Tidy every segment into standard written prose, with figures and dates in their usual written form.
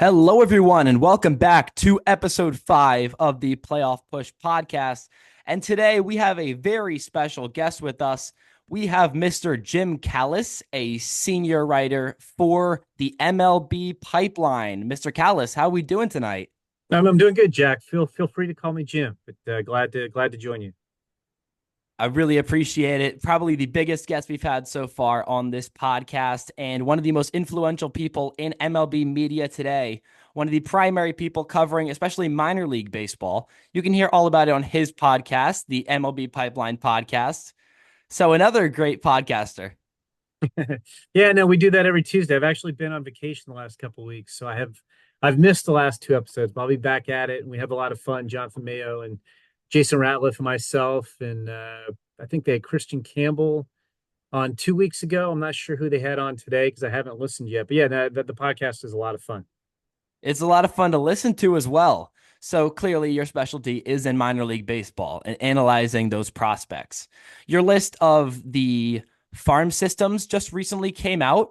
Hello, everyone, and welcome back to episode 5 of the Playoff Push podcast. And today we have a very special guest with us. We have Mr. Jim Callis, a senior writer for the MLB Pipeline. Mr. Callis, how are we doing tonight? I'm doing good, Jack. Feel free to call me Jim, but glad to join you. I really appreciate it. Probably the biggest guest we've had so far on this podcast, and one of the most influential people in MLB media today. One of the primary people covering, especially minor league baseball. You can hear all about it on his podcast, the MLB Pipeline podcast. So, another great podcaster. Yeah, no, we do that every Tuesday. I've actually been on vacation the last couple of weeks, so I've missed the last two episodes, but I'll be back at it, and we have a lot of fun. Jonathan Mayo and Jason Ratliff and myself, and I think they had Christian Campbell on 2 weeks ago. I'm not sure who they had on today because I haven't listened yet. But yeah, the podcast is a lot of fun. It's a lot of fun to listen to as well. So clearly, your specialty is in minor league baseball and analyzing those prospects. Your list of the farm systems just recently came out.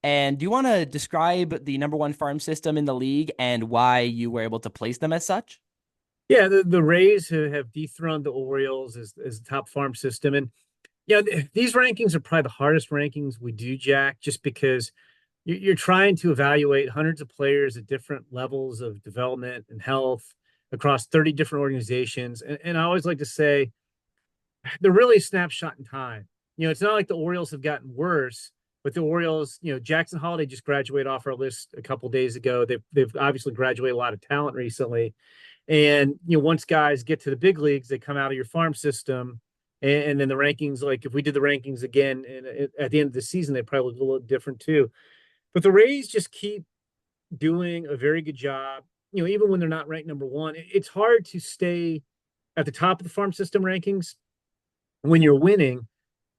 And do you want to describe the number one farm system in the league and why you were able to place them as such? Yeah, the Rays who have dethroned the Orioles as the top farm system, and these rankings are probably the hardest rankings we do, Jack, just because you're trying to evaluate hundreds of players at different levels of development and health across 30 different organizations. And I always like to say they're really a snapshot in time. It's not like the Orioles have gotten worse, but the Orioles, Jackson Holiday just graduated off our list a couple days ago. They've obviously graduated a lot of talent recently. And once guys get to the big leagues, they come out of your farm system, and then the rankings. Like if we did the rankings again at the end of the season, they probably look a little different too. But the Rays just keep doing a very good job. Even when they're not ranked number one, it's hard to stay at the top of the farm system rankings when you're winning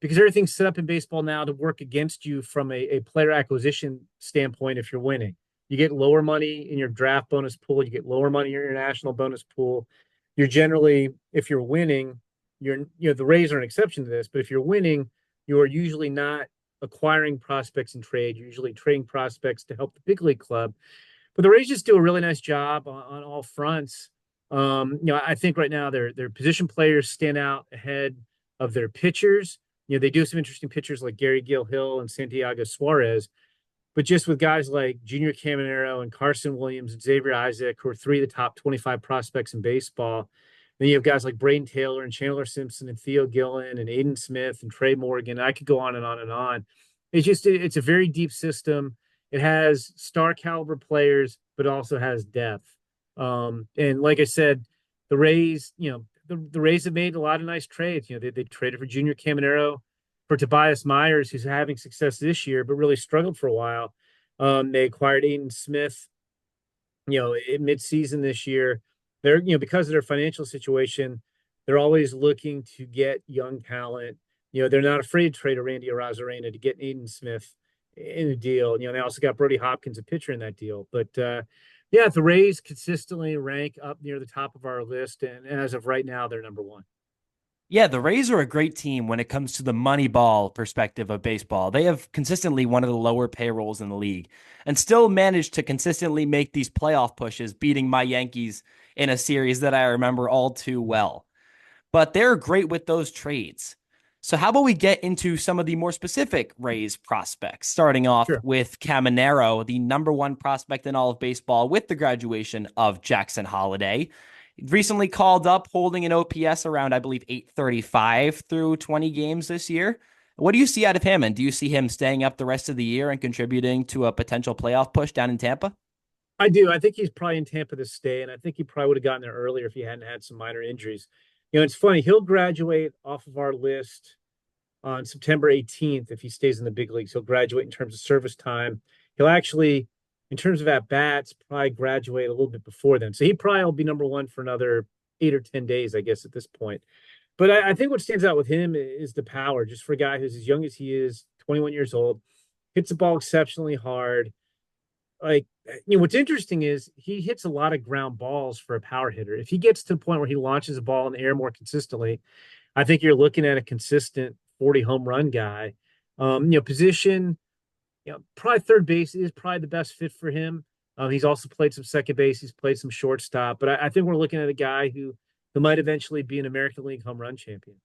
because everything's set up in baseball now to work against you from a player acquisition standpoint if you're winning. You get lower money in your draft bonus pool, you get lower money in your international bonus pool. You're generally, if you're winning, the Rays are an exception to this, but if you're winning, you are usually not acquiring prospects in trade. You're usually trading prospects to help the big league club. But the Rays just do a really nice job on all fronts. I think right now their position players stand out ahead of their pitchers. They do some interesting pitchers like Gary Gill Hill and Santiago Suarez, but just with guys like Junior Caminero and Carson Williams and Xavier Isaac, who are three of the top 25 prospects in baseball. Then you have guys like Braden Taylor and Chandler Simpson and Theo Gillen and Aiden Smith and Trey Morgan. I could go on and on and on. It's a very deep system. It has star caliber players, but also has depth. And like I said, the Rays, the Rays have made a lot of nice trades. They traded for Junior Caminero, for Tobias Myers, who's having success this year, but really struggled for a while. They acquired Aiden Smith, in midseason this year. They're, because of their financial situation, they're always looking to get young talent. They're not afraid to trade a Randy Arozarena to get Aiden Smith in a deal. They also got Brody Hopkins, a pitcher in that deal. But yeah, the Rays consistently rank up near the top of our list, and as of right now, they're number one. Yeah, the Rays are a great team when it comes to the money ball perspective of baseball. They have consistently one of the lower payrolls in the league and still managed to consistently make these playoff pushes, beating my Yankees in a series that I remember all too well. But they're great with those trades. So, how about we get into some of the more specific Rays prospects, starting off Sure. with Caminero, the number one prospect in all of baseball with the graduation of Jackson Holiday. Recently called up, holding an OPS around, I believe, 835 through 20 games this year. What do you see out of him? And do you see him staying up the rest of the year and contributing to a potential playoff push down in Tampa? I do. I think he's probably in Tampa to stay, and I think he probably would have gotten there earlier if he hadn't had some minor injuries. It's funny. He'll graduate off of our list on September 18th if he stays in the big leagues. He'll graduate in terms of service time. He'll actually, in terms of at bats, probably graduate a little bit before then. So he probably will be number one for another 8 or 10 days, I guess, at this point. But I think what stands out with him is the power. Just for a guy who's as young as he is, 21 years old, hits the ball exceptionally hard. Like, what's interesting is he hits a lot of ground balls for a power hitter. If he gets to the point where he launches a ball in the air more consistently, I think you're looking at a consistent 40 home run guy. Position, probably third base is probably the best fit for him. He's also played some second base. He's played some shortstop. But I think we're looking at a guy who might eventually be an American League home run champion.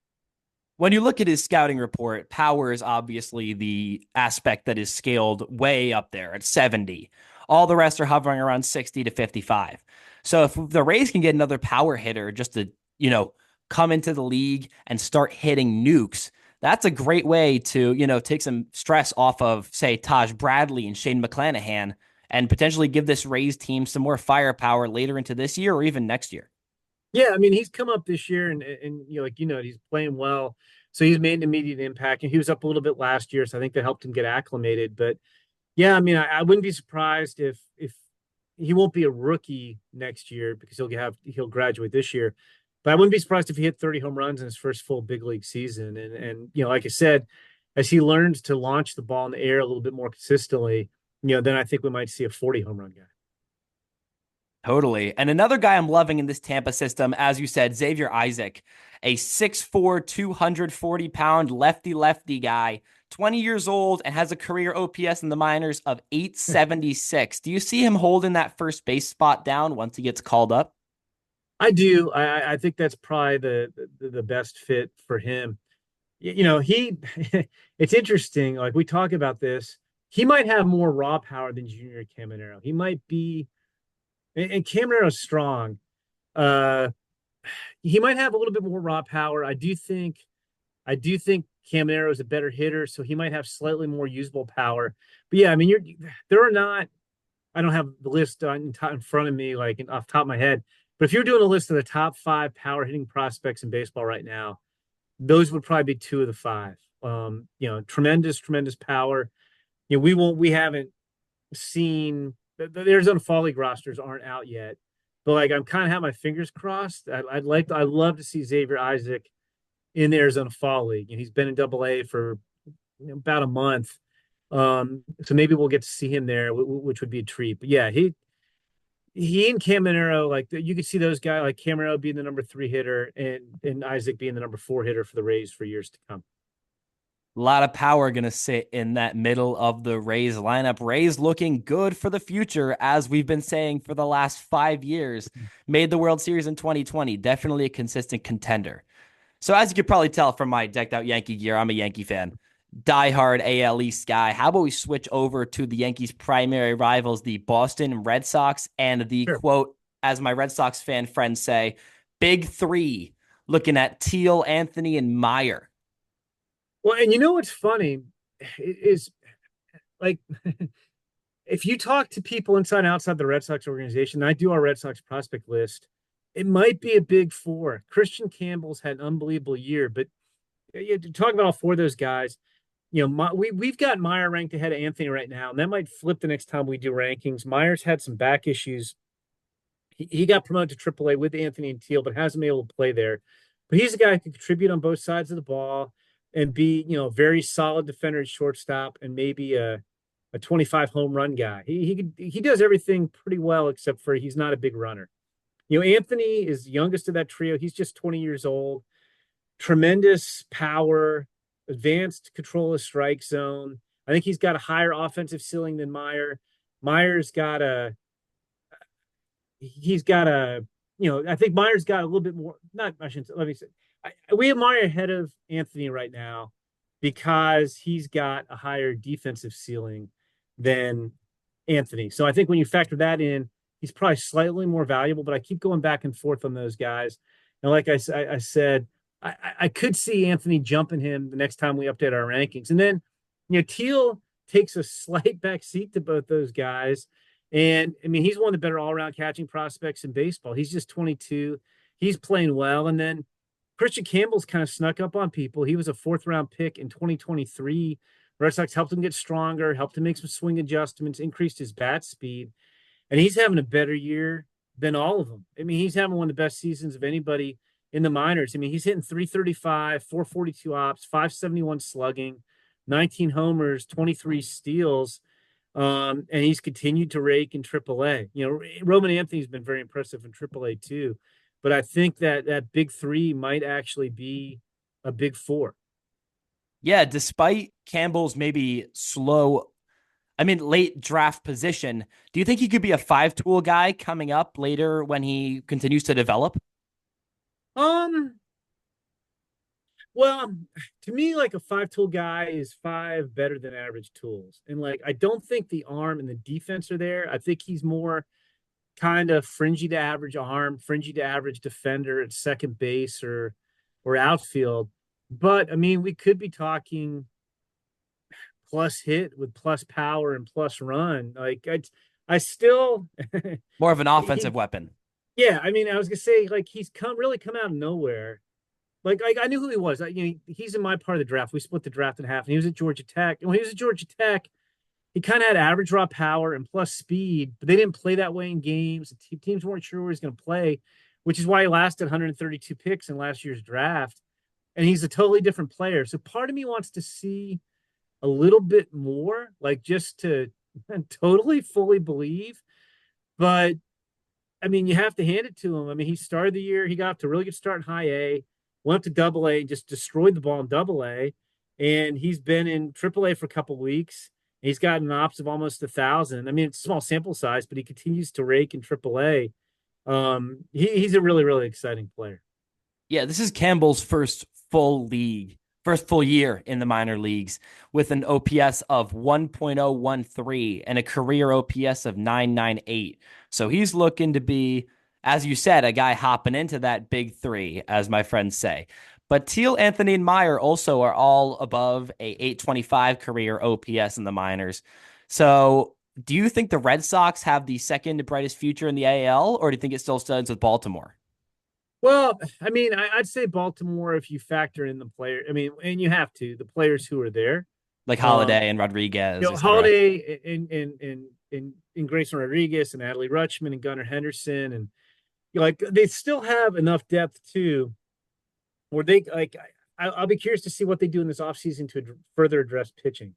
When you look at his scouting report, power is obviously the aspect that is scaled way up there at 70. All the rest are hovering around 60 to 55. So if the Rays can get another power hitter just to, come into the league and start hitting nukes, that's a great way to, take some stress off of, say, Taj Bradley and Shane McClanahan and potentially give this Rays team some more firepower later into this year or even next year. Yeah, I mean, he's come up this year and he's playing well. So he's made an immediate impact. And he was up a little bit last year, so I think that helped him get acclimated. But yeah, I mean, I wouldn't be surprised if he won't be a rookie next year because he'll graduate this year. But I wouldn't be surprised if he hit 30 home runs in his first full big league season. And like I said, as he learns to launch the ball in the air a little bit more consistently, then I think we might see a 40 home run guy. Totally. And another guy I'm loving in this Tampa system, as you said, Xavier Isaac, a 6'4", 240-pound lefty guy, 20 years old, and has a career OPS in the minors of 876. Do you see him holding that first base spot down once he gets called up? I do. I think that's probably the best fit for him. He it's interesting. Like we talk about this, he might have more raw power than Junior Caminero. He might be, and Caminero's strong. Uh, he might have a little bit more raw power. I do think Caminero is a better hitter, so he might have slightly more usable power. But yeah, I mean, there are not. I don't have the list in front of me, like off the top of my head. But if you're doing a list of the top 5 power hitting prospects in baseball right now, those would probably be 2 of the 5. Tremendous power. We haven't seen the Arizona Fall League rosters aren't out yet, but like I'm kind of have my fingers crossed. I'd love to see Xavier Isaac in the Arizona Fall League, and he's been in Double-A for about a month. So maybe we'll get to see him there, which would be a treat. But yeah, he and Caminero, like you could see those guys, like Caminero being the number 3 hitter and Isaac being the number 4 hitter for the Rays for years to come. A lot of power going to sit in that middle of the Rays lineup. Rays looking good for the future, as we've been saying for the last 5 years. Made the World Series in 2020. Definitely a consistent contender. So as you could probably tell from my decked out Yankee gear, I'm a Yankee fan. Diehard AL East guy. How about we switch over to the Yankees' primary rivals, the Boston Red Sox, and the Sure. quote, as my Red Sox fan friends say, Big Three, looking at Teal, Anthony, and Meyer. Well, and you know what's funny is like if you talk to people inside and outside the Red Sox organization, I do our Red Sox prospect list. It might be a big 4. Christian Campbell's had an unbelievable year, but talk about all 4 of those guys. We've got Meyer ranked ahead of Anthony right now, and that might flip the next time we do rankings. Meyer's had some back issues. He got promoted to Triple-A with Anthony and Teal, but hasn't been able to play there. But he's a guy who can contribute on both sides of the ball and be, very solid defender at shortstop and maybe a 25 home run guy. He does everything pretty well except for he's not a big runner. Anthony is the youngest of that trio. He's just 20 years old. Tremendous power, advanced control of strike zone. I think he's got a higher offensive ceiling than Meyer. Meyer's got a he's got a I think Meyer's got a little bit more. Not I shouldn't. Let me say we have Meyer ahead of Anthony right now because he's got a higher defensive ceiling than Anthony. So I think when you factor that in, he's probably slightly more valuable. But I keep going back and forth on those guys. And like I said, I could see Anthony jumping him the next time we update our rankings. And then, Teal takes a slight back seat to both those guys. And I mean, he's one of the better all-around catching prospects in baseball. He's just 22. He's playing well. And then Christian Campbell's kind of snuck up on people. He was a 4th-round pick in 2023. Red Sox helped him get stronger, helped him make some swing adjustments, increased his bat speed. And he's having a better year than all of them. I mean, he's having one of the best seasons of anybody in the minors. I mean, he's hitting 335, 442 ops, 571 slugging, 19 homers, 23 steals. And he's continued to rake in AAA. Roman Anthony's been very impressive in AAA too. But I think that big 3 might actually be a big 4. Yeah, despite Campbell's maybe slow I mean, late draft position. Do you think he could be a five-tool guy coming up later when he continues to develop? Um, well, to me, like a five tool guy is five better than average tools. And like I don't think the arm and the defense are there. I think he's more kind of fringy to average arm, fringy to average defender at second base or outfield. But I mean, we could be talking plus hit with plus power and plus run. Like I still More of an offensive he weapon. yeah, I mean, I was gonna say like he's come out of nowhere. Like I knew who he was. He's in my part of the draft. We split the draft in half, and he was at Georgia Tech. And when he was at Georgia Tech, he kind of had average raw power and plus speed, but they didn't play that way in games. Teams weren't sure where he's going to play, which is why he lasted 132 picks in last year's draft. And he's a totally different player. So part of me wants to see a little bit more, like just to totally fully believe. But I mean, you have to hand it to him. I mean, he started the year, he got off to a really good start in high A, went up to double A, just destroyed the ball in double A. And he's been in triple A for a couple weeks. He's got an ops of almost 1,000. I mean, it's a small sample size, but he continues to rake in triple A. He's a really, really exciting player. Yeah, this is Campbell's first full year in the minor leagues with an OPS of 1.013 and a career OPS of 998. So he's looking to be, as you said, a guy hopping into that big three, as my friends say. But Teal, Anthony, and Meyer also are all above a 825 career OPS in the minors. So do you think the Red Sox have the second brightest future in the AL, or do you think it still stands with Baltimore? Well, I mean, I'd say Baltimore if you factor in the player. I mean, and you have to the players who are there. Like Um, Holiday and Rodriguez, etc. Holiday and Grayson Rodriguez and Adley Rutschman and Gunnar Henderson and like they still have enough depth too, where they like. I'll be curious to see what they do in this offseason to further address pitching.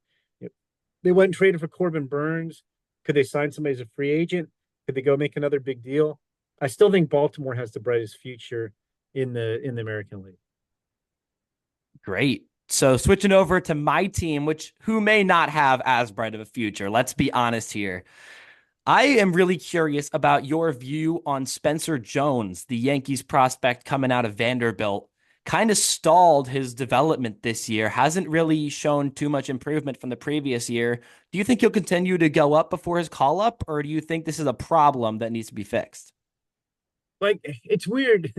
They went and traded for Corbin Burns. Could they sign somebody as a free agent? Could they go make another big deal? I still think Baltimore has the brightest future in the American League. Great. So switching over to my team, which who may not have as bright of a future. Let's be honest here. I am really curious about your view on Spencer Jones, the Yankees prospect coming out of Vanderbilt. Kind of stalled his development this year, hasn't really shown too much improvement from the previous year. Do you think he'll continue to go up before his call up, or do you think this is a problem that needs to be fixed? Like it's weird,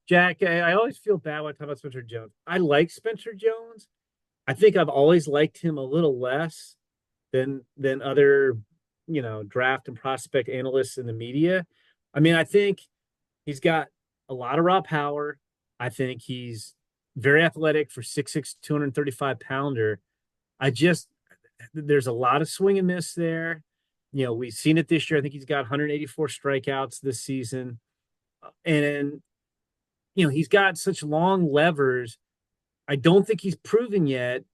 Jack. I always feel bad when I talk about Spencer Jones. I like Spencer Jones. I think I've always liked him a little less than other, draft and prospect analysts in the media. I mean, I think he's got a lot of raw power. I think he's very athletic for 6'6", 235 pounder. I just there's a lot of swing and miss there. We've seen it this year. I think he's got 184 strikeouts this season. And he's got such long levers. I don't think he's proven yet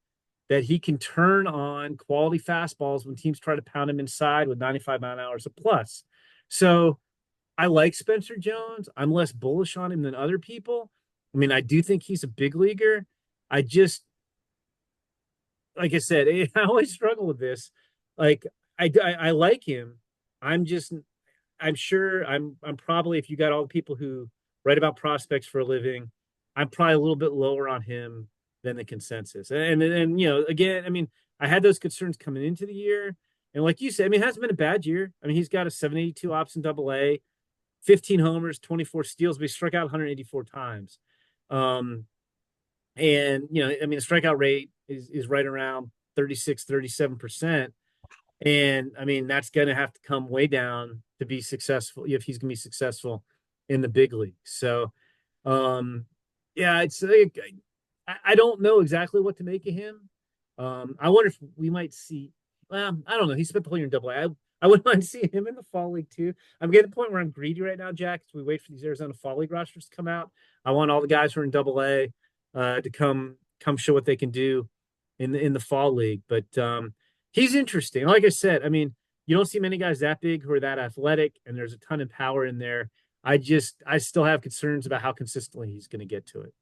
that he can turn on quality fastballs when teams try to pound him inside with 95 mile an hour or plus. So I like Spencer Jones. I'm less bullish on him than other people. I mean, I do think he's a big leaguer. I just, like I said, I always struggle with this. Like, I like him. I'm just, I'm sure I'm probably, if you got all the people who write about prospects for a living, I'm probably a little bit lower on him than the consensus. And again, I mean, I had those concerns coming into the year. And like you said, I mean, it hasn't been a bad year. I mean, he's got a 782 ops in double A, 15 homers, 24 steals, but he struck out 184 times. And I mean, the strikeout rate is right around 36, 37%. And I mean, that's going to have to come way down to be successful if he's going to be successful in the big league. So, yeah, it's like, I don't know exactly what to make of him. I wonder if we might see. Well, I don't know. He spent the whole year in Double A. I wouldn't mind seeing him in the fall league too. I'm getting to the point where I'm greedy right now, Jack. As we wait for these Arizona fall league rosters to come out, I want all the guys who are in Double A to come show what they can do in the fall league. But he's interesting. Like I said, I mean, you don't see many guys that big who are that athletic, and there's a ton of power in there. I still have concerns about how consistently he's going to get to it.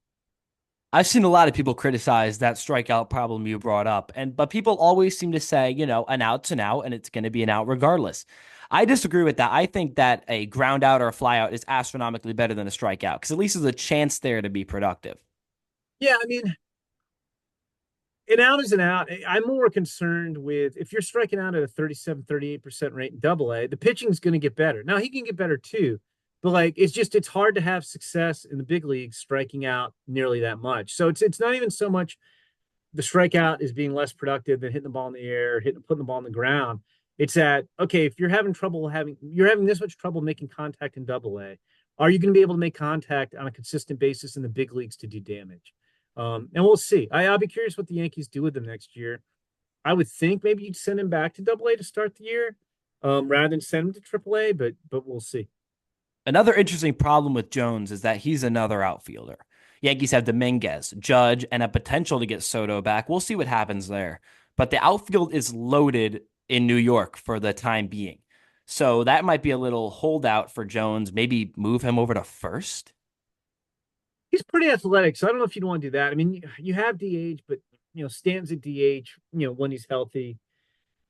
I've seen a lot of people criticize that strikeout problem you brought up, but people always seem to say, an out's an out and it's going to be an out regardless. I disagree with that. I think that a ground out or a fly out is astronomically better than a strikeout because at least there's a chance there to be productive. Yeah, I mean, an out is an out. I'm more concerned with if you're striking out at a 37, 38% rate in double A, the pitching's going to get better. Now, he can get better too, but like it's hard to have success in the big leagues striking out nearly that much. So it's not even so much the strikeout is being less productive than hitting the ball in the air, putting the ball on the ground. It's that, okay, if you're having this much trouble making contact in double A, are you going to be able to make contact on a consistent basis in the big leagues to do damage? And we'll see. I'll be curious what the Yankees do with them next year. I would think maybe you'd send him back to double A to start the year, rather than send him to triple A, but we'll see. Another interesting problem with Jones is that he's another outfielder. Yankees have Dominguez, Judge, and a potential to get Soto back. We'll see what happens there. But the outfield is loaded in New York for the time being. So that might be a little holdout for Jones. Maybe move him over to first. He's pretty athletic, so I don't know if you'd want to do that. I mean, you have DH, but Stanton's at DH, when he's healthy.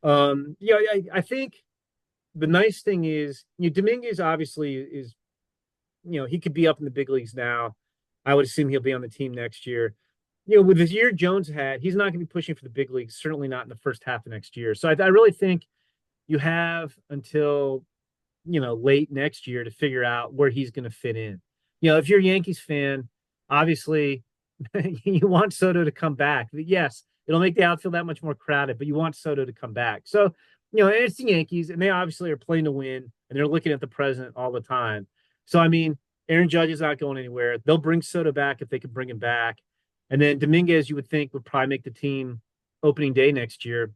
I think the nice thing is, Dominguez obviously is, he could be up in the big leagues now. I would assume he'll be on the team next year. With the year Jones had, he's not going to be pushing for the big leagues, certainly not in the first half of next year. So I really think you have until, late next year to figure out where he's going to fit in. If you're a Yankees fan, obviously you want Soto to come back. Yes, it'll make the outfield that much more crowded, but you want Soto to come back. So, it's the Yankees, and they obviously are playing to win, and they're looking at the present all the time. So, I mean, Aaron Judge is not going anywhere. They'll bring Soto back if they can bring him back. And then Dominguez, you would think, would probably make the team opening day next year.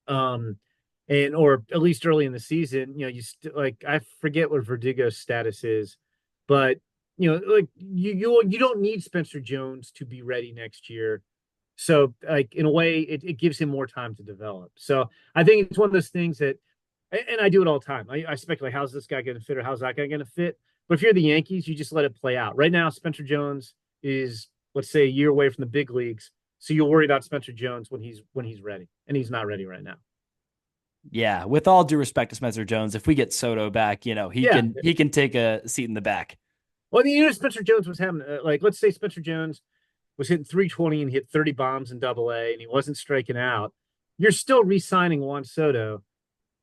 And or at least early in the season, like I forget what Verdugo's status is, but like you don't need Spencer Jones to be ready next year. So like in a way, it gives him more time to develop. So I think it's one of those things that, and I do it all the time. I speculate, how's this guy going to fit or how's that guy going to fit? But if you're the Yankees, you just let it play out. Right now, Spencer Jones is, let's say, a year away from the big leagues. So you'll worry about Spencer Jones when he's ready, and he's not ready right now. Yeah, with all due respect to Spencer Jones, if we get Soto back, he Yeah. can take a seat in the back. Well, I mean, Spencer Jones was having like, let's say Spencer Jones was hitting 320 and hit 30 bombs in double A and he wasn't striking out. You're still re-signing Juan Soto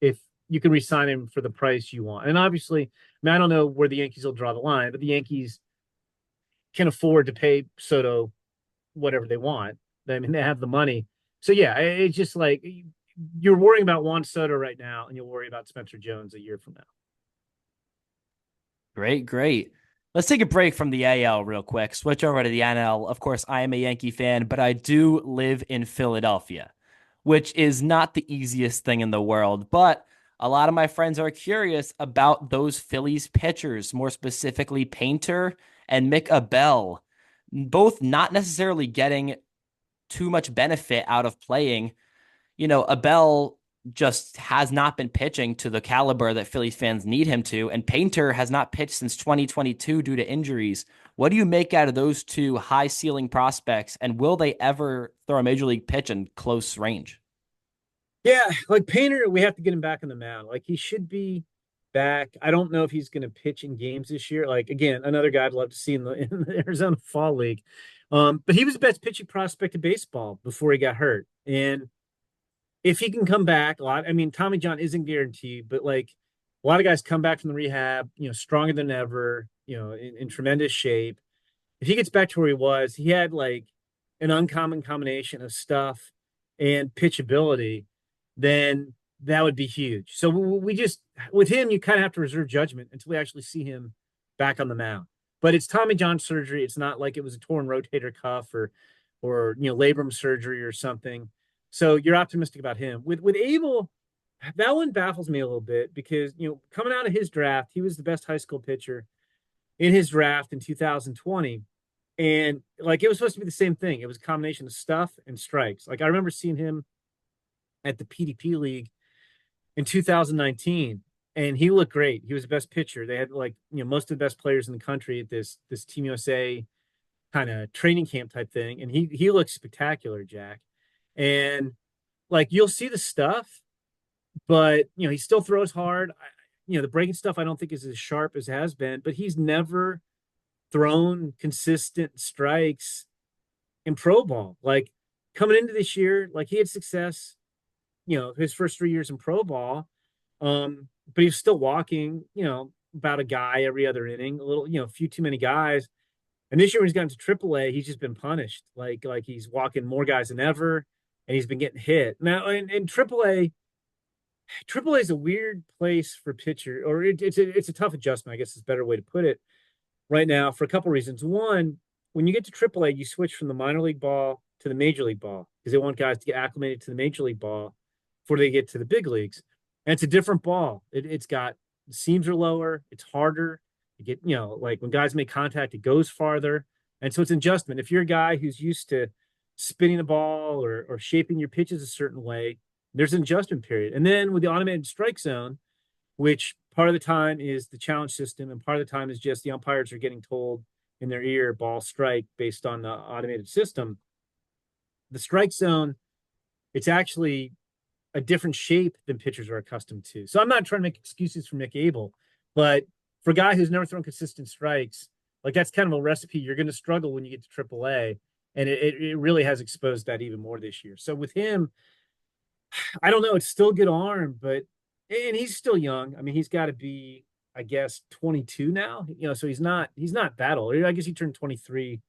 if you can re-sign him for the price you want. And obviously, I mean, I don't know where the Yankees will draw the line, but the Yankees can afford to pay Soto whatever they want. I mean, they have the money. So yeah, it's just like you're worrying about Juan Soto right now, and you'll worry about Spencer Jones a year from now. Great, great. Let's take a break from the AL real quick. Switch over to the NL. Of course, I am a Yankee fan, but I do live in Philadelphia, which is not the easiest thing in the world. But a lot of my friends are curious about those Phillies pitchers, more specifically Painter and Mick Abel, both not necessarily getting too much benefit out of playing. Abel just has not been pitching to the caliber that Phillies fans need him to, and Painter has not pitched since 2022 due to injuries. What do you make out of those two high ceiling prospects, and will they ever throw a major league pitch in close range? Yeah, like Painter, we have to get him back on the mound. Like he should be back. I don't know if he's going to pitch in games this year. Like again, another guy I'd love to see in the Arizona Fall League. But he was the best pitching prospect in baseball before he got hurt. And if he can come back a lot, I mean, Tommy John isn't guaranteed, but like a lot of guys come back from the rehab, stronger than ever, in tremendous shape. If he gets back to where he was, he had like an uncommon combination of stuff and pitchability, then that would be huge. So we just, with him, you kind of have to reserve judgment until we actually see him back on the mound. But it's Tommy John surgery. It's not like it was a torn rotator cuff or labrum surgery or something. So you're optimistic about him. With Abel, that one baffles me a little bit because coming out of his draft, he was the best high school pitcher in his draft in 2020. And like it was supposed to be the same thing. It was a combination of stuff and strikes. Like I remember seeing him at the PDP League in 2019, and he looked great. He was the best pitcher. They had like most of the best players in the country at this Team USA kind of training camp type thing, and he looks spectacular, Jack. And like you'll see the stuff, but he still throws hard. The breaking stuff I don't think is as sharp as it has been, but he's never thrown consistent strikes in pro ball. Like coming into this year, like he had success, his first 3 years in pro ball. But he's still walking, about a guy every other inning, a little, a few too many guys. And this year when he's gotten to AAA, he's just been punished. Like he's walking more guys than ever, and he's been getting hit. Now in AAA is a weird place for pitcher, or it's a tough adjustment, I guess is a better way to put it right now for a couple reasons. One, when you get to AAA, you switch from the minor league ball to the major league ball because they want guys to get acclimated to the major league ball before they get to the big leagues. And it's a different ball. It's got the seams are lower, it's harder. You get, like when guys make contact, it goes farther. And so it's an adjustment. If you're a guy who's used to spinning the ball or shaping your pitches a certain way, there's an adjustment period. And then with the automated strike zone, which part of the time is the challenge system and part of the time is just the umpires are getting told in their ear ball strike based on the automated system. The strike zone, it's actually a different shape than pitchers are accustomed to. So I'm not trying to make excuses for Mick Abel, but for a guy who's never thrown consistent strikes, like that's kind of a recipe you're going to struggle when you get to AAA. And it really has exposed that even more this year. So with him, I don't know. It's still a good arm, but and he's still young. I mean, he's got to be, I guess, 22 now. So he's not that old. I guess he turned 23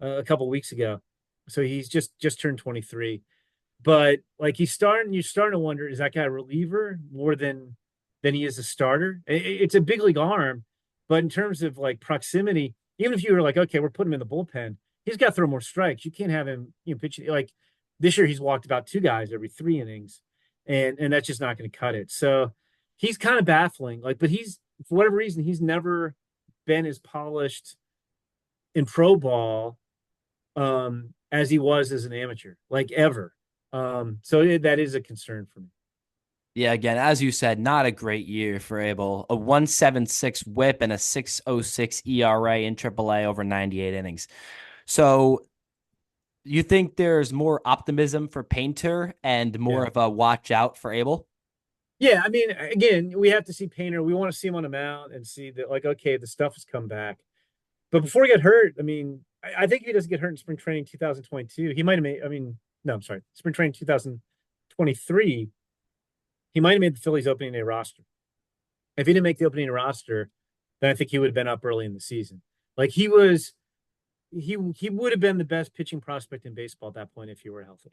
a couple of weeks ago, so he's just turned 23. But like you're starting to wonder, is that guy a reliever more than he is a starter? It's a big league arm, but in terms of like proximity, even if you were like, okay, we're putting him in the bullpen, he's got to throw more strikes. You can't have him, pitching like this year. He's walked about two guys every 3 innings, and that's just not going to cut it. So he's kind of baffling. Like, but he's for whatever reason he's never been as polished in pro ball as he was as an amateur, like ever. So that is a concern for me. Yeah, again, as you said, not a great year for Abel. A 1.76 whip and a 6.06 ERA in AAA over 98 innings. So you think there's more optimism for Painter and more Yeah. of a watch out for Abel? Yeah, I mean, again, we have to see Painter. We want to see him on the mound and see that, like, okay, the stuff has come back. But before he got hurt, I mean, I think if he doesn't get hurt in spring training 2022, he might have made. I mean, no, I'm sorry, spring training 2023, he might have made the Phillies opening day roster. If he didn't make the opening day roster, then I think he would have been up early in the season. Like he would have been the best pitching prospect in baseball at that point if he were healthy.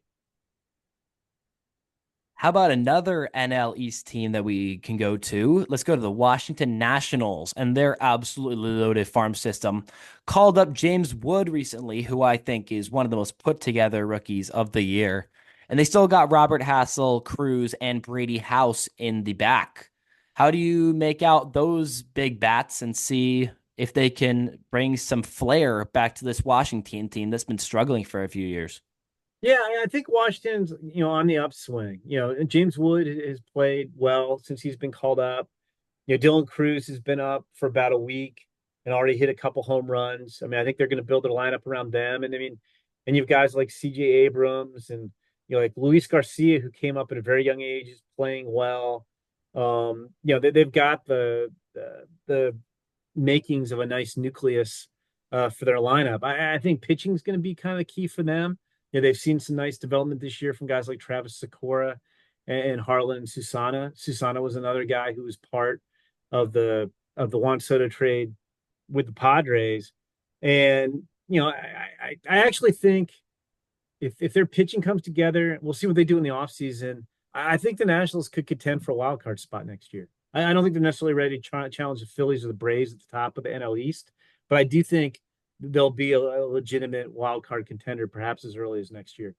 How about another NL East team that we can go to? Let's go to the Washington Nationals and their absolutely loaded farm system. Called up James Wood recently, who I think is one of the most put together rookies of the year. And they still got Robert Hassel, Cruz, and Brady House in the back. How do you make out those big bats and see if they can bring some flair back to this Washington team that's been struggling for a few years? Yeah, I think Washington's on the upswing. James Wood has played well since he's been called up. Dylan Cruz has been up for about a week and already hit a couple home runs. I mean, I think they're going to build their lineup around them. And I mean, and you've guys like CJ Abrams and like Luis Garcia, who came up at a very young age, is playing well. They've got the makings of a nice nucleus for their lineup. I think pitching is going to be kind of the key for them. They've seen some nice development this year from guys like Travis Sikora and Harlan Susana. Susana was another guy who was part of the Juan Soto trade with the Padres. And I actually think if their pitching comes together, we'll see what they do in the offseason. I think the Nationals could contend for a wild card spot next year. I don't think they're necessarily ready to challenge the Phillies or the Braves at the top of the NL East, but I do think they'll be a legitimate wild card contender, perhaps as early as next year.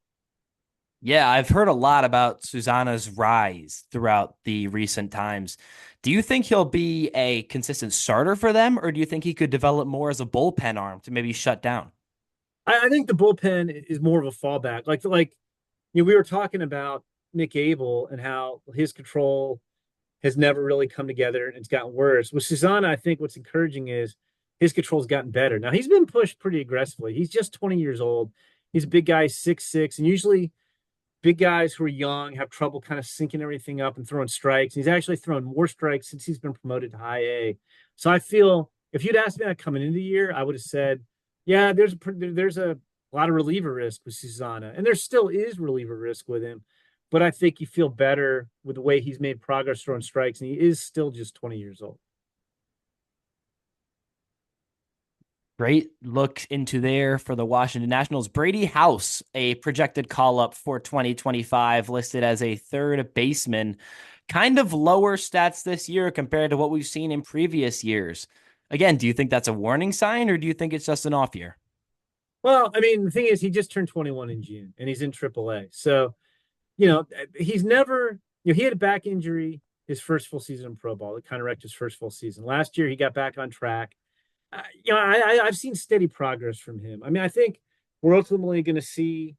Yeah, I've heard a lot about Susanna's rise throughout the recent times. Do you think he'll be a consistent starter for them, or do you think he could develop more as a bullpen arm to maybe shut down? I think the bullpen is more of a fallback. We were talking about Nick Abel and how his control has never really come together and it's gotten worse. With Susanna, I think what's encouraging is his control's gotten better. Now he's been pushed pretty aggressively. He's just 20 years old. He's a big guy, 6'6", and usually big guys who are young have trouble kind of syncing everything up and throwing strikes. He's actually thrown more strikes since he's been promoted to high A. So I feel if you'd asked me that coming into the year, I would have said, yeah, there's a lot of reliever risk with Susanna, and there still is reliever risk with him. But I think you feel better with the way he's made progress throwing strikes, and he is still just 20 years old. Great look into there for the Washington Nationals. Brady House, a projected call up for 2025, listed as a third baseman. Kind of lower stats this year compared to what we've seen in previous years. Again, do you think that's a warning sign or do you think it's just an off year? Well, I mean, the thing is, he just turned 21 in June, and he's in AAA. So, he's never, he had a back injury his first full season in pro ball. It kind of wrecked his first full season. Last year, he got back on track. I've seen steady progress from him. I mean, I think we're ultimately going to see,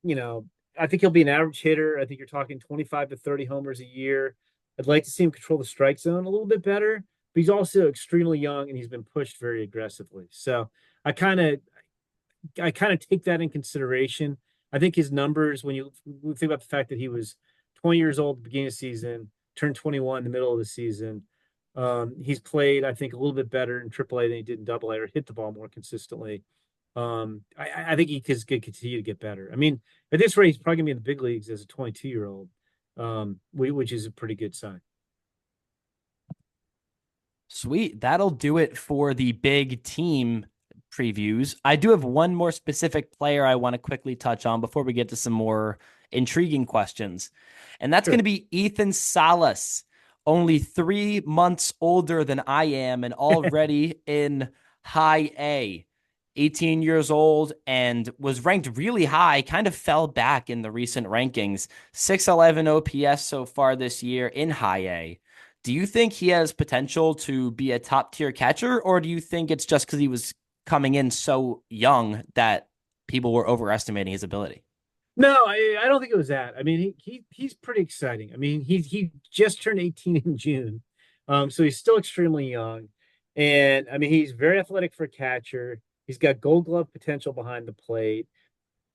I think he'll be an average hitter. I think you're talking 25 to 30 homers a year. I'd like to see him control the strike zone a little bit better, but he's also extremely young and he's been pushed very aggressively. So I kind of I kind of take that in consideration. I think his numbers, when you think about the fact that he was 20 years old at the beginning of the season, turned 21 in the middle of the season, he's played, I think, a little bit better in AAA than he did in AA or hit the ball more consistently. I think he could continue to get better. I mean, at this rate, he's probably going to be in the big leagues as a 22-year-old, which is a pretty good sign. Sweet. That'll do it for the big team previews. I do have one more specific player I want to quickly touch on before we get to some more intriguing questions. And that's Sure. going to be Ethan Salas, only 3 months older than I am and already in high A. 18 years old and was ranked really high, kind of fell back in the recent rankings. 611 OPS so far this year in high A. Do you think he has potential to be a top tier catcher, or do you think it's just because he was coming in so young that people were overestimating his ability? No, I don't think it was that. I mean, he's pretty exciting. I mean, he just turned 18 in June, so he's still extremely young, and I mean, he's very athletic for a catcher. He's got Gold Glove potential behind the plate.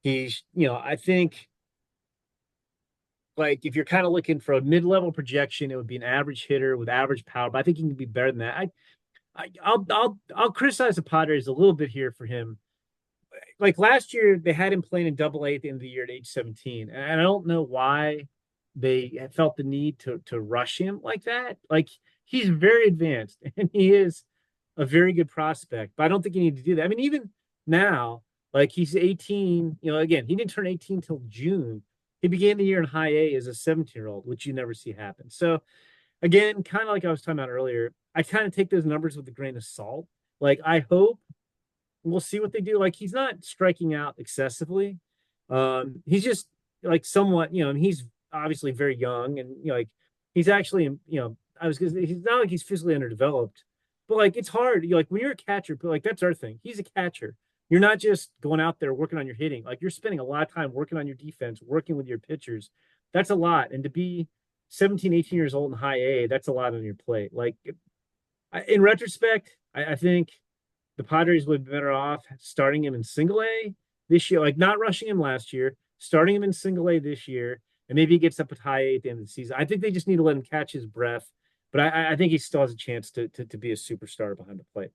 I think like if you're kind of looking for a mid-level projection, it would be an average hitter with average power. But I think he can be better than that. I'll criticize the Padres a little bit here for him. Like last year, they had him playing in Double A at the end of the year at age 17, and I don't know why they felt the need to rush him like that. Like he's very advanced and he is a very good prospect, but I don't think you need to do that. I mean, even now, like he's 18. Again, he didn't turn 18 till June. He began the year in high A as a 17-year-old, which you never see happen. So again, kind of like I was talking about earlier, I kind of take those numbers with a grain of salt. Like I hope we'll see what they do. Like he's not striking out excessively. He's just like somewhat, and he's obviously very young and like he's actually, he's not like he's physically underdeveloped, but like it's hard. Like when you're a catcher, but like that's our thing. He's a catcher. You're not just going out there working on your hitting. Like you're spending a lot of time working on your defense, working with your pitchers. That's a lot. And to be 17, 18 years old in high A, that's a lot on your plate. Like in retrospect, I think the Padres would be better off starting him in single A this year, like not rushing him last year, starting him in single A this year, and maybe he gets up at high A at the end of the season. I think they just need to let him catch his breath, but I think he still has a chance to be a superstar behind the plate.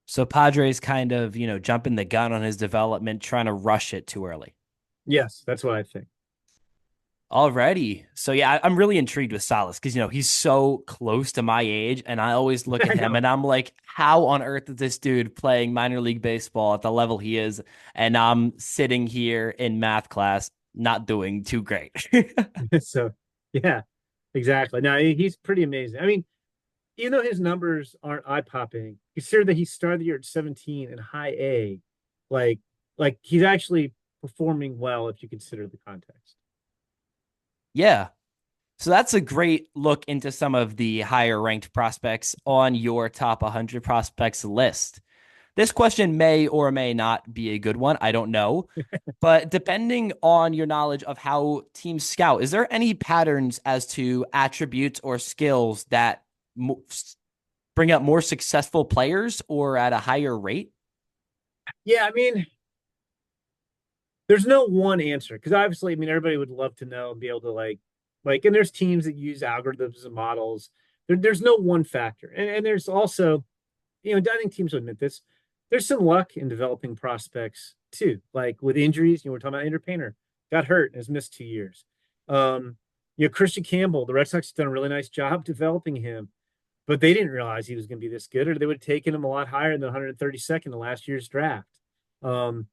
So Padres kind of, jumping the gun on his development, trying to rush it too early. Yes, that's what I think. Alrighty. So yeah, I'm really intrigued with Salas because he's so close to my age, and I always look I at him know. and I'm like, how on earth is this dude playing minor league baseball at the level he is? And I'm sitting here in math class not doing too great. So, yeah, exactly. Now he's pretty amazing. I mean, even though his numbers aren't eye-popping, consider that he started the year at 17 in high A. Like, like he's actually performing well if you consider the context. Yeah. So that's a great look into some of the higher ranked prospects on your top 100 prospects list. This question may or may not be a good one. I don't know. But depending on your knowledge of how teams scout, is there any patterns as to attributes or skills that bring up more successful players or at a higher rate? Yeah, I mean, there's no one answer because obviously, I mean, everybody would love to know and be able to and there's teams that use algorithms and models. There's no one factor, and there's also, I think teams would admit this. There's some luck in developing prospects too, like with injuries. We're talking about Andrew Painter got hurt and has missed 2 years. Um, Christian Campbell, the Red Sox have done a really nice job developing him, but they didn't realize he was going to be this good, or they would have taken him a lot higher than 132nd in last year's draft. Um,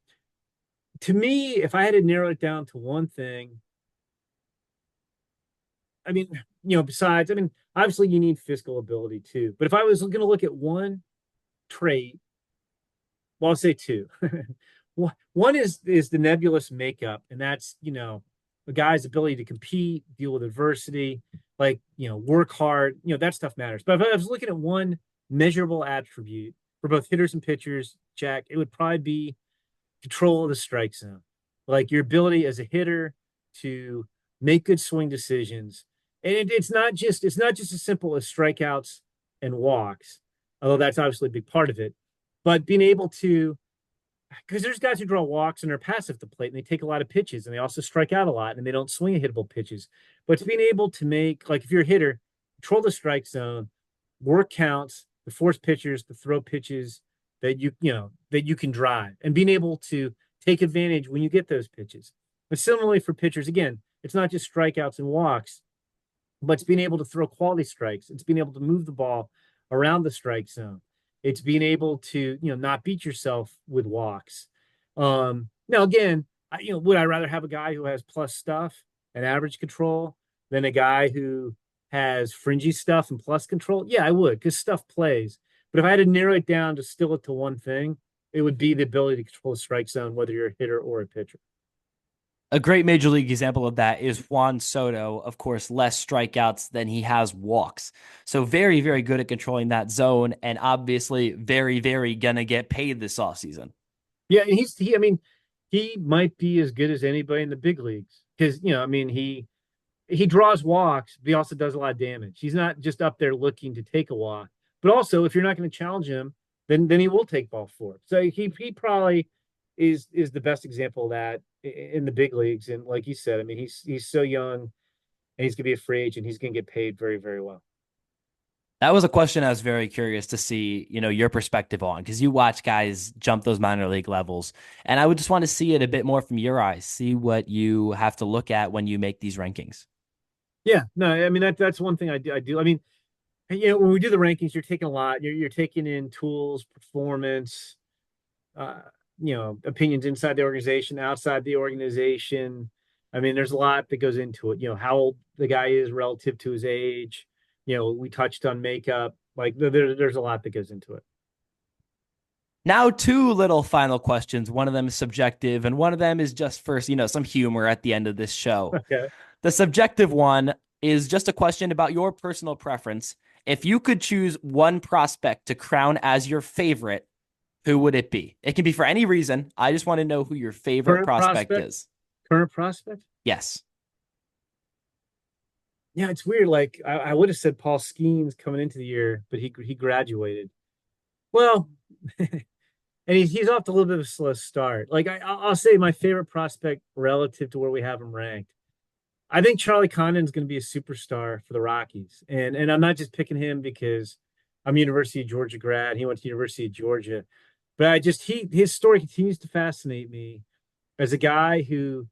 to me, if I had to narrow it down to one thing, I mean, besides, I mean, obviously you need physical ability too. But if I was going to look at one trait, well, I'll say two. One is the nebulous makeup, and that's the guy's ability to compete, deal with adversity, work hard. That stuff matters. But if I was looking at one measurable attribute for both hitters and pitchers, Jack, it would probably be control of the strike zone, like your ability as a hitter to make good swing decisions. And it's not just as simple as strikeouts and walks, although that's obviously a big part of it. But being able to, because there's guys who draw walks and they're passive at the plate and they take a lot of pitches and they also strike out a lot and they don't swing at hittable pitches. But to being able to make, like if you're a hitter, control the strike zone, work counts, to force pitchers to throw pitches that you can drive, and being able to take advantage when you get those pitches. But similarly for pitchers, again, it's not just strikeouts and walks, but it's being able to throw quality strikes. It's being able to move the ball around the strike zone. It's being able to, not beat yourself with walks. Now again, would I rather have a guy who has plus stuff and average control than a guy who has fringy stuff and plus control? Yeah, I would, because stuff plays. But if I had to narrow it down to still it to one thing, it would be the ability to control the strike zone, whether you're a hitter or a pitcher. A great major league example of that is Juan Soto. Of course, less strikeouts than he has walks. So very, very good at controlling that zone, and obviously very, very gonna get paid this offseason. Yeah, and I mean, he might be as good as anybody in the big leagues because I mean, he draws walks, but he also does a lot of damage. He's not just up there looking to take a walk, but also if you're not going to challenge him, then he will take ball four. So he probably is the best example of that in the big leagues. And like you said, I mean, he's so young and he's gonna be a free agent. He's gonna get paid very, very well. That was a question I was very curious to see, your perspective on, because you watch guys jump those minor league levels. And I would just want to see it a bit more from your eyes, see what you have to look at when you make these rankings. Yeah, no, I mean that's one thing I do. I mean, when we do the rankings, you're taking a lot. You're taking in tools, performance, uh, opinions inside the organization, outside the organization. I mean, there's a lot that goes into it. How old the guy is relative to his age. We touched on makeup. Like there's a lot that goes into it. Now, two little final questions. One of them is subjective, and one of them is just for, some humor at the end of this show. Okay. The subjective one is just a question about your personal preference. If you could choose one prospect to crown as your favorite, who would it be? It can be for any reason. I just want to know who your favorite Current prospect prospect. is. Current prospect. Yes. Yeah, it's weird. Like I would have said Paul Skeens coming into the year, but he graduated. Well, and he's off to a little bit of a slow start. Like I'll say my favorite prospect relative to where we have him ranked. I think Charlie Condon's going to be a superstar for the Rockies, and I'm not just picking him because I'm University of Georgia grad. He went to University of Georgia, but his story continues to fascinate me as a guy who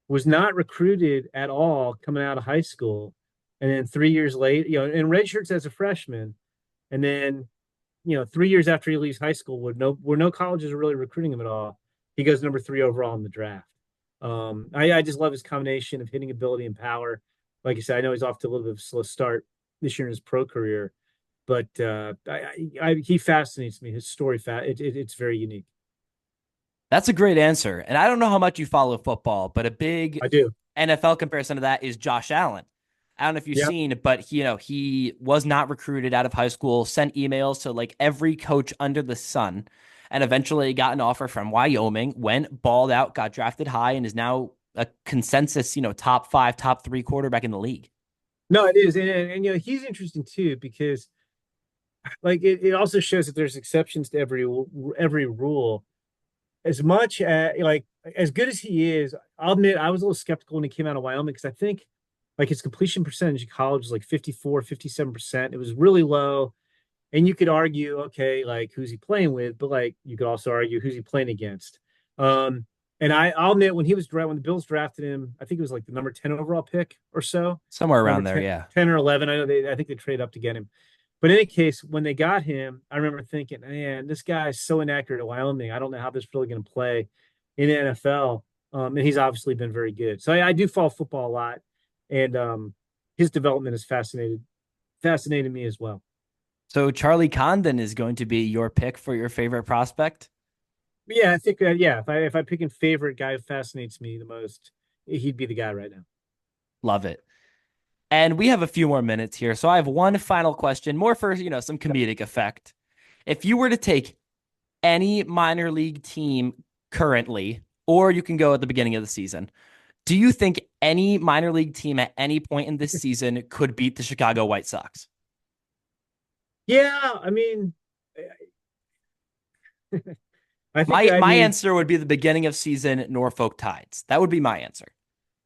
was not recruited at all coming out of high school, and then 3 years later, in red shirts as a freshman, and then 3 years after he leaves high school, where no colleges are really recruiting him at all, he goes number 3 overall in the draft. I just love his combination of hitting ability and power. Like I said, I know he's off to a little bit of a slow start this year in his pro career, but he fascinates me. His story, it's very unique. That's a great answer. And I don't know how much you follow football, but a big I do. NFL comparison to that is Josh Allen. I don't know if you've Yeah. seen, but he was not recruited out of high school, sent emails to like every coach under the sun, and eventually got an offer from Wyoming, went balled out, got drafted high, and is now a consensus, top 5, top 3 quarterback in the league. No, it is, and he's interesting too because like it also shows that there's exceptions to every rule. As much like as good as he is, I'll admit I was a little skeptical when he came out of Wyoming because I think like his completion percentage in college was like 54, 57%. It was really low. And you could argue, okay, like who's he playing with, but like you could also argue who's he playing against. Um, and I'll admit when the Bills drafted him, I think it was like the number 10 overall pick or so, Somewhere number around there. 10, Yeah. 10 or 11. I think they traded up to get him. But in any case, when they got him, I remember thinking, man, this guy is so inaccurate at Wyoming. I don't know how this is really going to play in the NFL. And he's obviously been very good. So I do follow football a lot, and his development has fascinated me as well. So Charlie Condon is going to be your pick for your favorite prospect. But yeah, I think that yeah, if I pick a favorite guy who fascinates me the most, he'd be the guy right now. Love it. And we have a few more minutes here. So I have one final question, more for, some comedic effect. If you were to take any minor league team currently, or you can go at the beginning of the season, do you think any minor league team at any point in this season could beat the Chicago White Sox? Yeah, I mean, I think My I my mean answer would be the beginning of season Norfolk Tides. That would be my answer.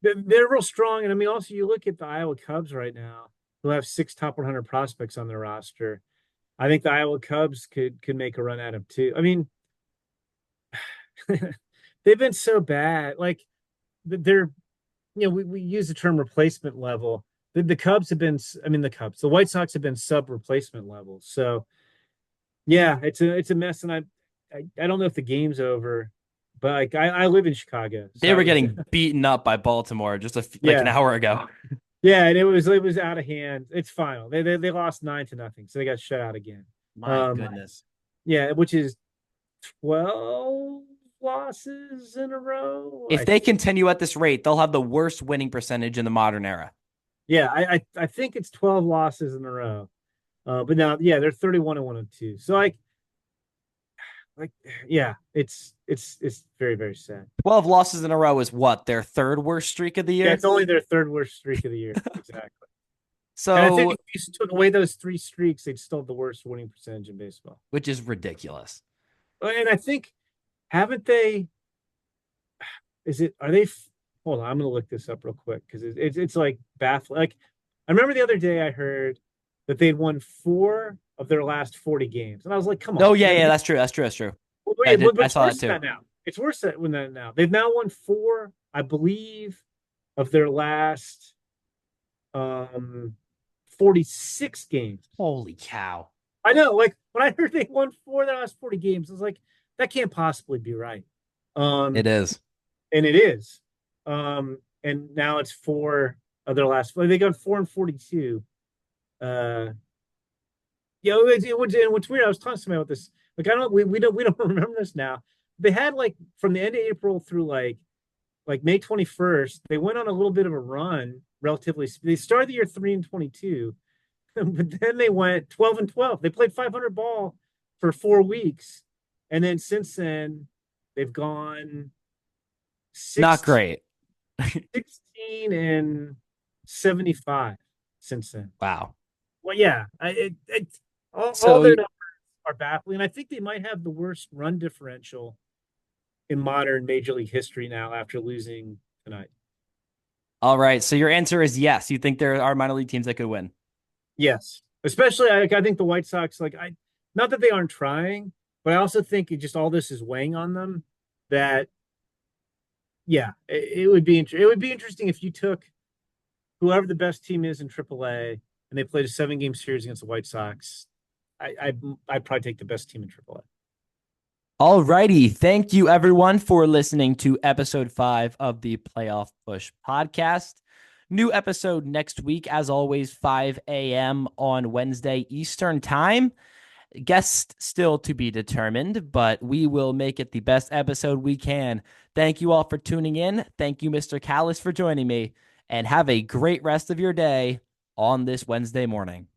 they're real strong, and I mean also you look at the Iowa Cubs right now, who have six top 100 prospects on their roster. I think the Iowa Cubs could make a run at them too. I mean, they've been so bad. Like they're we use the term replacement level. The Cubs have been, I mean, the White Sox have been sub replacement level. So yeah, it's a mess, and I don't know if the game's over, but like I live in Chicago, They so were getting beaten up by Baltimore just like an yeah, hour ago. yeah, and it was out of hand. It's final. They lost 9-0, so they got shut out again. My Um, goodness. yeah, which is 12 losses in a row. If they continue at this rate, they'll have the worst winning percentage in the modern era. Yeah, I think it's 12 losses in a row. But now, yeah, they're 31 and 102. So like yeah, it's very, very sad. 12 losses in a row is what? Their third worst streak of the Yeah, year? it's only their third worst streak of the year. Exactly. And I think So, if you took away those three streaks, they'd still have the worst winning percentage in baseball. which is ridiculous. And I think haven't they is it are they hold on, I'm gonna look this up real quick because it's like baffling. Like I remember the other day I heard that they'd won four of their last 40 games. And I was like, come on. Oh, yeah, that's true. That's true. That's true. Well, I yeah, did. but I it's saw worse that than too. that now. It's worse than that now. They've now won four, I believe, of their last 46 games. Holy cow. I know, like when I heard they won four of their last 40 games, I was like, that can't possibly be right. It Um, is. and it is. And now it's four of their last. They got 4-42. Uh, and what's weird. I was talking to somebody about this. Like, I don't. We don't remember this now. They had like from the end of April through like May 21st. They went on a little bit of a run. Relatively, they started the year 3-22, but then they went 12-12. They played 500 ball for 4 weeks, and then since then they've gone Not 16, great. 16-75 since then. Wow. Well, yeah, all So, their numbers are baffling. I think they might have the worst run differential in modern Major League history now after losing tonight. all right. So your answer is yes. You think there are minor league teams that could win? Yes, especially I think the White Sox. Like not that they aren't trying, but I also think just all this is weighing on them. That yeah, it would be interesting if you took whoever the best team is in AAA and they played a 7-game series against the White Sox. I'd probably take the best team in AAA. All righty. Thank you, everyone, for listening to episode 5 of the Playoff Push podcast. New episode next week, as always, 5 a.m. on Wednesday Eastern Time. Guest still to be determined, but we will make it the best episode we can. Thank you all for tuning in. Thank you, Mr. Callis, for joining me, and have a great rest of your day on this Wednesday morning.